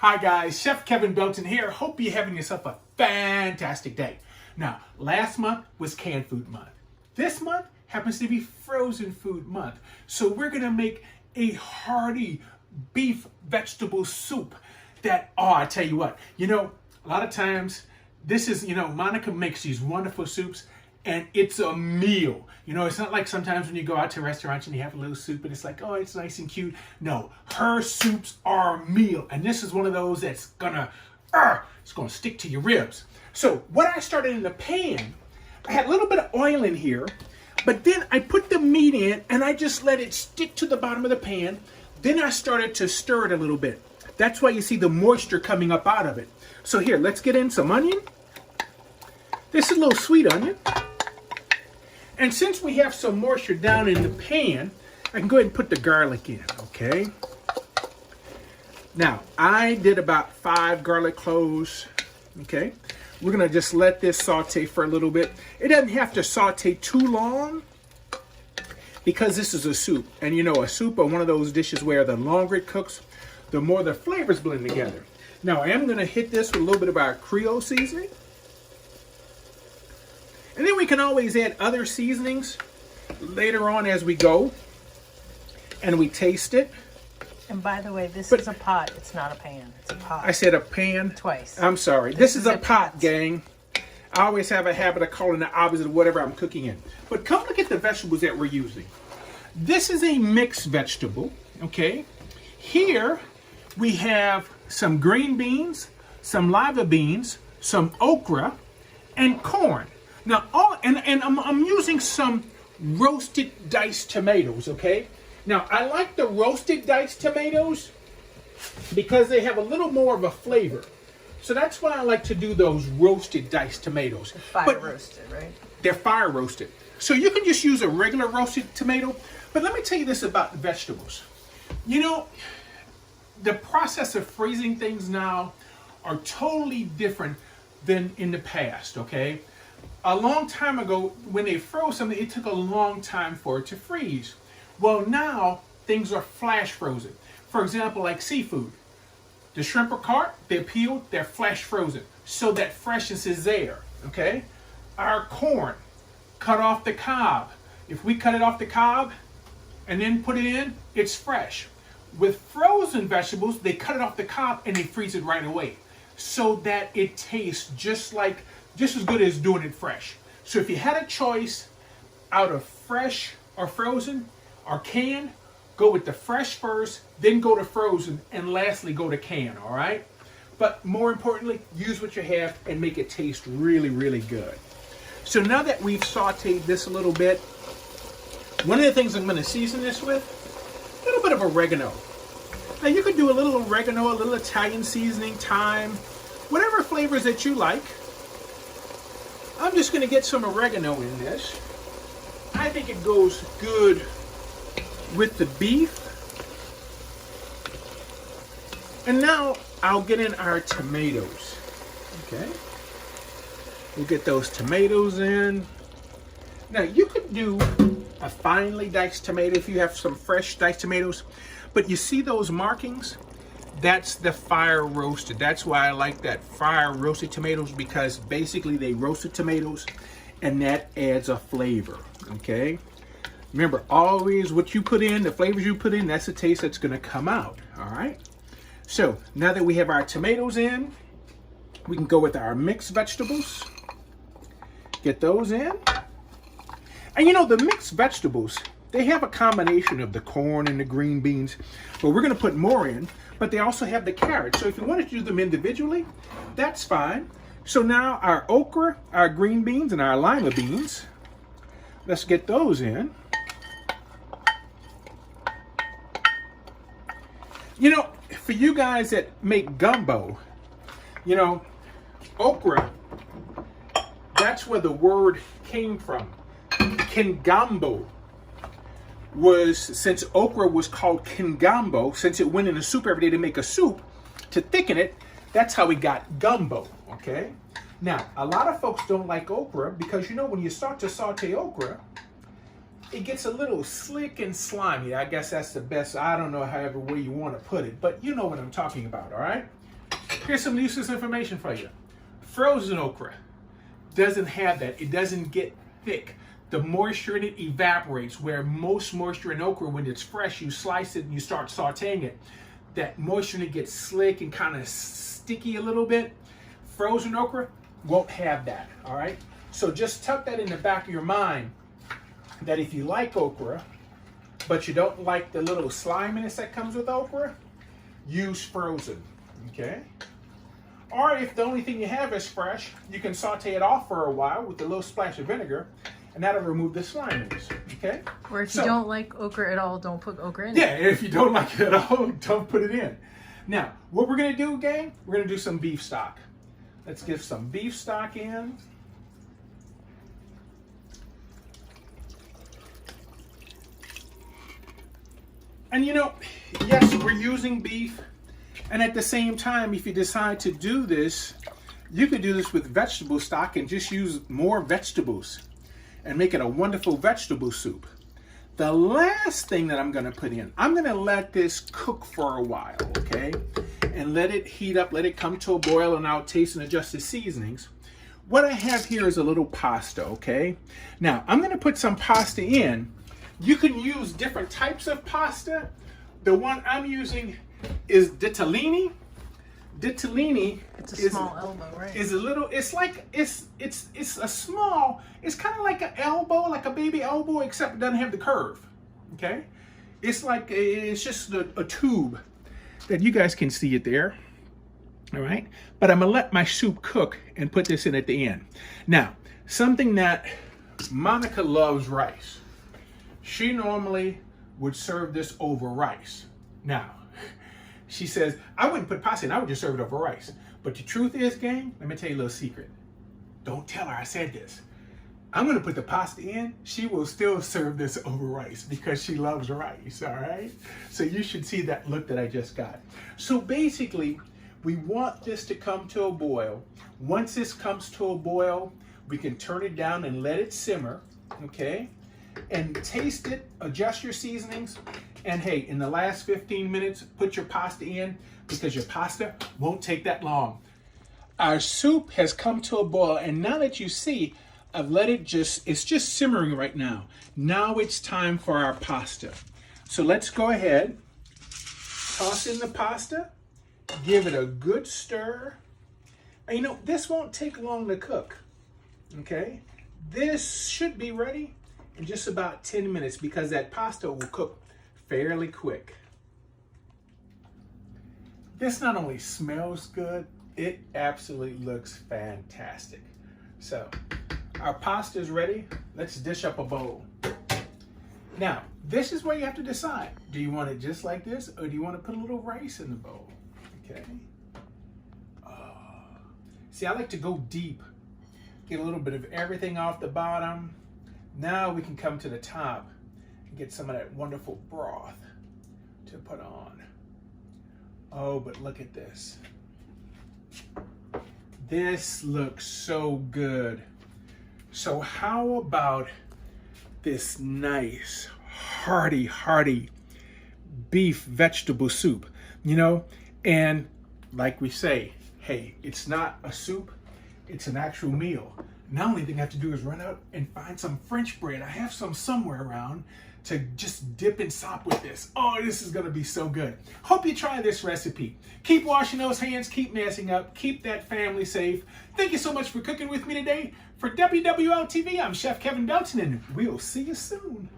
Hi guys, Chef Kevin Belton here. Hope you're having yourself a fantastic day. Now, last month was canned food month. This month happens to be frozen food month. So we're gonna make a hearty beef vegetable soup that, I tell you what, a lot of times this is, Monica makes these wonderful soups and it's a meal. It's not like sometimes when you go out to restaurants and you have a little soup and it's like, oh, it's nice and cute. No, her soups are a meal. And this is one of those that's it's gonna stick to your ribs. So what I started in the pan, I had a little bit of oil in here, but then I put the meat in and I just let it stick to the bottom of the pan. Then I started to stir it a little bit. That's why you see the moisture coming up out of it. So here, let's get in some onion. This is a little sweet onion. And since we have some moisture down in the pan, I can go ahead and put the garlic in, okay? Now, I did about 5 garlic cloves, okay? We're gonna just let this saute for a little bit. It doesn't have to saute too long because this is a soup. And a soup are one of those dishes where the longer it cooks, the more the flavors blend together. Now, I am gonna hit this with a little bit of our Creole seasoning. And then we can always add other seasonings later on as we go and we taste it. And by the way, this is a pot. It's not a pan. It's a pot. I said a pan? Twice. I'm sorry. This is a pot, gang. I always have a habit of calling the opposite of whatever I'm cooking in. But come look at the vegetables that we're using. This is a mixed vegetable, okay? Here we have some green beans, some lima beans, some okra, and corn. Now, I'm using some roasted diced tomatoes, okay? Now, I like the roasted diced tomatoes because they have a little more of a flavor. So that's why I like to do those roasted diced tomatoes. They're fire roasted, right? They're fire roasted. So you can just use a regular roasted tomato. But let me tell you this about the vegetables. The process of freezing things now are totally different than in the past, okay? A long time ago, when they froze something, it took a long time for it to freeze. Well, now things are flash frozen. For example, like seafood. The shrimp are caught, they're peeled, they're flash frozen. So that freshness is there, okay? Our corn, cut off the cob. If we cut it off the cob and then put it in, it's fresh. With frozen vegetables, they cut it off the cob and they freeze it right away. So that it tastes just as good as doing it fresh. So if you had a choice out of fresh or frozen or canned, go with the fresh first, then go to frozen, and lastly go to canned, all right? But more importantly, use what you have and make it taste really, really good. So now that we've sauteed this a little bit, one of the things I'm gonna season this with, a little bit of oregano. Now you could do a little oregano, a little Italian seasoning, thyme, whatever flavors that you like. I'm just going to get some oregano in this. I think it goes good with the beef. And now I'll get in our tomatoes. Okay. We'll get those tomatoes in. Now you could do a finely diced tomato if you have some fresh diced tomatoes. But you see those markings? That's the fire roasted. That's why I like that fire roasted tomatoes, because basically they roasted tomatoes and that adds a flavor, okay? Remember, always what you put in, the flavors you put in, that's the taste that's gonna come out, all right? So now that we have our tomatoes in, we can go with our mixed vegetables. Get those in. And the mixed vegetables, they have a combination of the corn and the green beans, but we're gonna put more in. But they also have the carrots. So if you wanted to do them individually, that's fine. So now our okra, our green beans, and our lima beans, let's get those in. For you guys that make gumbo, okra, that's where the word came from. Kingambo was, since okra was called kingambo, since it went in a soup every day to make a soup, to thicken it, that's how we got gumbo, okay? Now, a lot of folks don't like okra because, when you start to saute okra, it gets a little slick and slimy. I guess that's the best, I don't know however way you want to put it, but you know what I'm talking about, all right? Here's some useless information for you. Frozen okra doesn't have that. It doesn't get thick. The moisture in it evaporates, where most moisture in okra, when it's fresh, you slice it and you start sauteing it. That moisture in it gets slick and kind of sticky a little bit. Frozen okra won't have that, all right? So just tuck that in the back of your mind, that if you like okra, but you don't like the little sliminess that comes with okra, use frozen, okay? Or if the only thing you have is fresh, you can saute it off for a while with a little splash of vinegar, and that'll remove the sliminess, okay? Or if you don't like okra at all, don't put okra in it. Yeah, if you don't like it at all, don't put it in. Now, what we're gonna do, gang, we're gonna do some beef stock. Let's get some beef stock in. And you know, yes, we're using beef. And at the same time, if you decide to do this, you could do this with vegetable stock and just use more vegetables and make it a wonderful vegetable soup. The last thing that I'm gonna put in, I'm gonna let this cook for a while, okay? And let it heat up, let it come to a boil, and I'll taste and adjust the seasonings. What I have here is a little pasta, okay? Now, I'm gonna put some pasta in. You can use different types of pasta. The one I'm using is ditalini. Ditalini it's a small elbow, right? Is a little, it's like, it's a small, it's kind of like an elbow, like a baby elbow, except it doesn't have the curve, okay? It's like, it's just a tube that you guys can see it there, all right? But I'm gonna let my soup cook and put this in at the end. Now, something that Monica loves rice. She normally would serve this over rice. Now, she says, I wouldn't put pasta in, I would just serve it over rice. But the truth is, gang, let me tell you a little secret. Don't tell her I said this. I'm gonna put the pasta in, she will still serve this over rice because she loves rice, all right? So you should see that look that I just got. So basically, we want this to come to a boil. Once this comes to a boil, we can turn it down and let it simmer, okay? And taste it, adjust your seasonings, and hey, in the last 15 minutes, put your pasta in because your pasta won't take that long. Our soup has come to a boil, and now that you see, I've let it it's just simmering right now. Now it's time for our pasta. So let's go ahead, toss in the pasta, give it a good stir. And you know, this won't take long to cook, okay? This should be ready in just about 10 minutes because that pasta will cook fairly quick. This not only smells good, it absolutely looks fantastic. So, our pasta is ready. Let's dish up a bowl. Now, this is where you have to decide. Do you want it just like this, or do you want to put a little rice in the bowl? Okay. See, I like to go deep. Get a little bit of everything off the bottom. Now we can come to the top and get some of that wonderful broth to put on. Oh, but look at this. This looks so good. So how about this nice, hearty beef vegetable soup, you know? And like we say, hey, it's not a soup, it's an actual meal. Now, only thing I have to do is run out and find some French bread. I have some somewhere around to just dip and sop with this. Oh, this is gonna be so good. Hope you try this recipe. Keep washing those hands, keep messing up, keep that family safe. Thank you so much for cooking with me today. For WWL TV, I'm Chef Kevin Belton, and we'll see you soon.